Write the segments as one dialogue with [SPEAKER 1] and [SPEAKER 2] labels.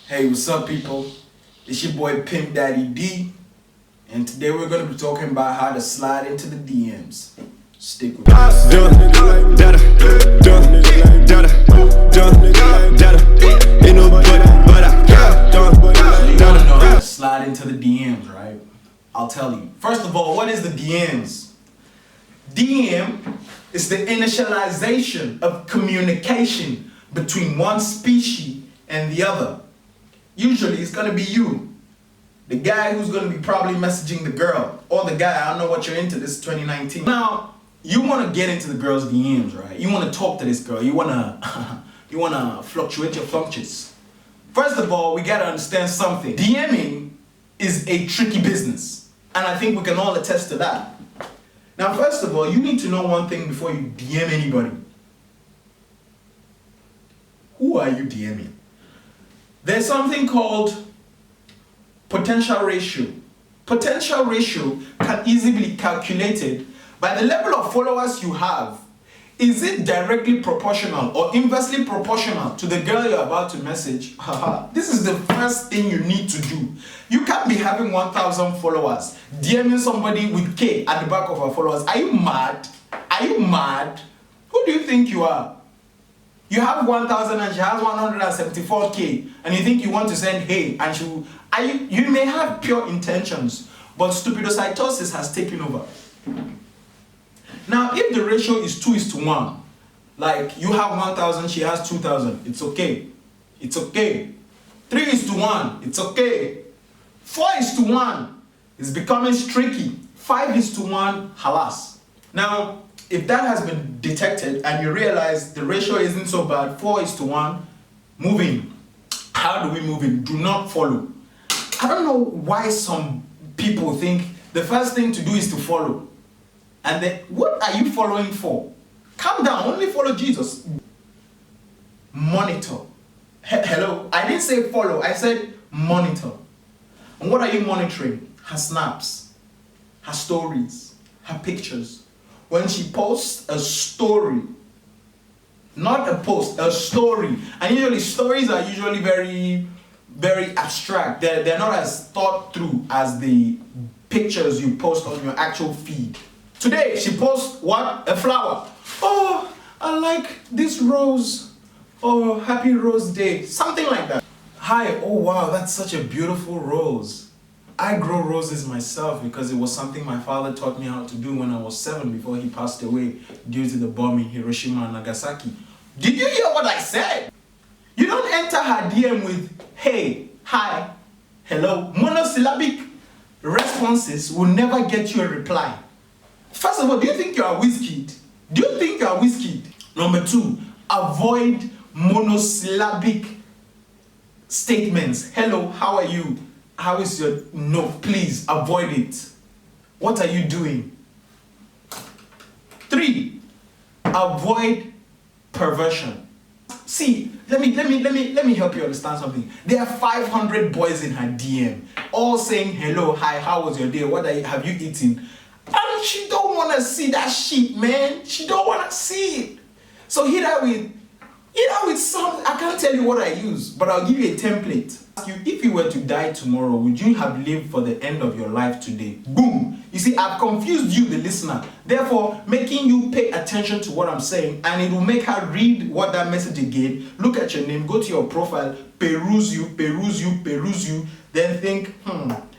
[SPEAKER 1] Hey, what's up, people? It's your boy Pimp Daddy D, and today we're gonna be talking about how to slide into the DMs. Stick with us. You wanna know how to slide into the DMs, right? I'll tell you. First of all, what is the DMs? DM is the initialization of communication between one species and the other. Usually it's gonna be you, the guy who's gonna be probably messaging the girl, or the guy, I don't know what you're into, this is 2019. Now, you wanna get into the girl's DMs, right? You wanna talk to this girl, you wanna fluctuate your functions. First of all, we gotta understand something. DMing is a tricky business, and I think we can all attest to that. Now, first of all, you need to know one thing before you DM anybody. Who are you DMing? There's something called potential ratio. Potential ratio can easily be calculated by the level of followers you have. Is it directly proportional or inversely proportional to the girl you're about to message? This is the first thing you need to do. You can't be having 1,000 followers, DMing somebody with K at the back of her followers. Are you mad? Are you mad? Who do you think you are? You have 1,000 and she has 174K, and you think you want to send hey, and you may have pure intentions, but stupidocytosis has taken over. Now, if the ratio is 2:1, like you have 1,000, she has 2,000, it's okay. It's okay. 3:1, it's okay. 4:1 is becoming tricky. 5:1, halas. Now, if that has been detected and you realize the ratio isn't so bad, 4:1, moving. How do we move in? Do not follow. I don't know why some people think the first thing to do is to follow. And then, what are you following for? Calm down, only follow Jesus. Monitor. Hello, I didn't say follow, I said monitor. And what are you monitoring? Her snaps, her stories, her pictures. When she posts a story, not a post, a story. And usually stories are usually very, very abstract. They're not as thought through as the pictures you post on your actual feed. Today, she posts what? A flower. Oh, I like this rose. Oh, happy Rose Day. Something like that. Hi, oh wow, that's such a beautiful rose. I grow roses myself because it was something my father taught me how to do when I was 7 before he passed away due to the bomb in Hiroshima and Nagasaki. Did you hear what I said? You don't enter her DM with, hey, hi, hello. Monosyllabic responses will never get you a reply. First of all, do you think you are Wizkid? Do you think you are Wizkid? Number 2, avoid monosyllabic statements. Hello, how are you? How is your... No, please, avoid it. What are you doing? 3, avoid perversion. See, let me help you understand something. There are 500 boys in her DM, all saying hello, hi, how was your day? What have you eaten? And she don't want to see that shit, man. She don't want to see it. So hit her with something. I can't tell you what I use, but I'll give you a template. If you were to die tomorrow, would you have lived for the end of your life today? Boom. You see, I've confused you, the listener. Therefore, making you pay attention to what I'm saying, and it will make her read what that message again. Look at your name, go to your profile, peruse you, then think,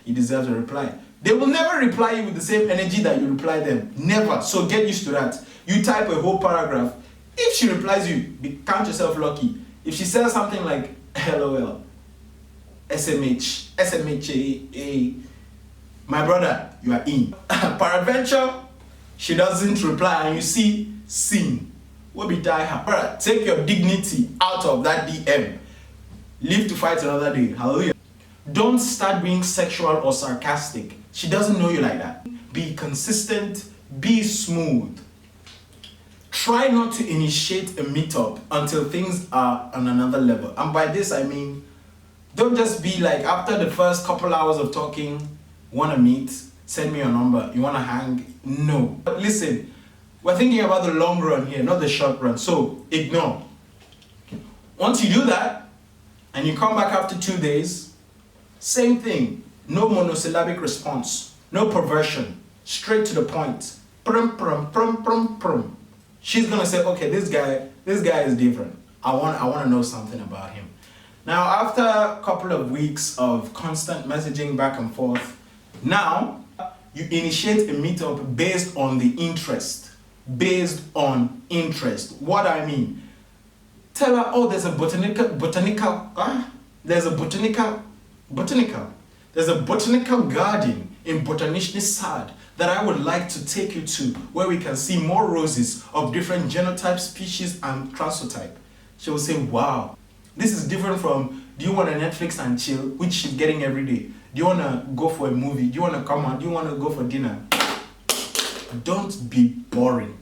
[SPEAKER 1] he deserves a reply. They will never reply you with the same energy that you reply them. Never. So get used to that. You type a whole paragraph. If she replies you, count yourself lucky. If she says something like, LOL, SMH, SMHA, my brother, you are in. Peradventure, she doesn't reply and you see, seen. What be die her? Brother, take your dignity out of that DM. Live to fight another day. Hallelujah. Don't start being sexual or sarcastic. She doesn't know you like that. Be consistent, be smooth. Try not to initiate a meetup until things are on another level. And by this I mean, don't just be like, after the first couple hours of talking, wanna meet, send me your number, you wanna hang? No. But listen, we're thinking about the long run here, not the short run. So ignore. Once you do that, and you come back after 2 days, same thing. No monosyllabic response, no perversion, straight to the point. Prum, prum, prum, prum, prum. She's gonna say, okay, this guy is different. I want to know something about him. Now, after a couple of weeks of constant messaging back and forth, now you initiate a meetup based on the interest. Based on interest. What I mean? Tell her, oh, there's a botanical garden in Botaniczny Sad that I would like to take you to, where we can see more roses of different genotype, species, and translotype. She will say, wow, this is different from, do you want to Netflix and chill, which she's getting every day? Do you want to go for a movie? Do you want to come out? Do you want to go for dinner? Don't be boring.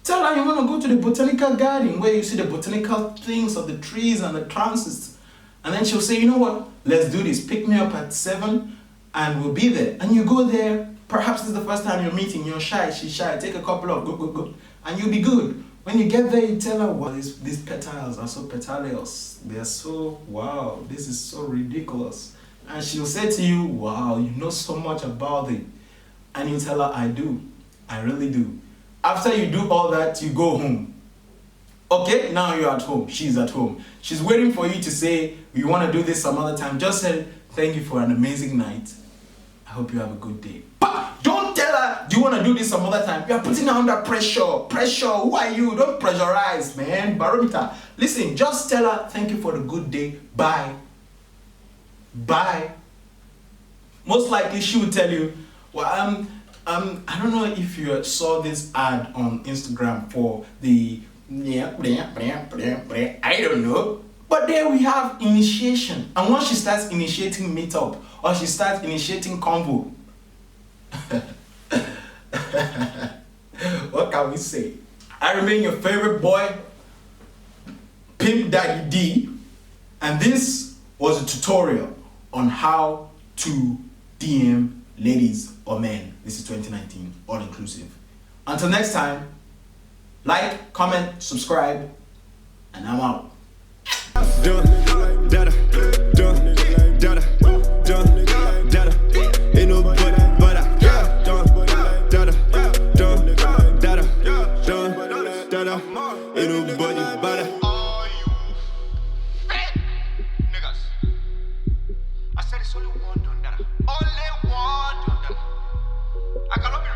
[SPEAKER 1] Tell her you want to go to the botanical garden where you see the botanical things of the trees and the transits. And then she'll say, you know what? Let's do this. Pick me up at 7 and we'll be there. And you go there. Perhaps this is the first time you're meeting. You're shy. She's shy. Take a couple of go. And you'll be good. When you get there, you tell her, wow, these petals are so petalious. They're so, wow, this is so ridiculous. And she'll say to you, wow, you know so much about it. And you tell her, I do. I really do. After you do all that, you go home. Okay, now you're at home. She's at home. She's waiting for you to say, you want to do this some other time. Just say, thank you for an amazing night. I hope you have a good day. But don't tell her, do you want to do this some other time? You're putting her under pressure. Pressure, who are you? Don't pressurize, man. Barometer. Listen, just tell her, thank you for the good day. Bye. Bye. Most likely she will tell you, well, I don't know if you saw this ad on Instagram for the I don't know. But there we have initiation. And once she starts initiating meetup or she starts initiating convo, what can we say? I remain your favorite boy, Pimp Daddy D, and this was a tutorial on how to DM ladies or men. This is 2019, all inclusive. Until next time, like, comment, subscribe, and I'm out. Do it better.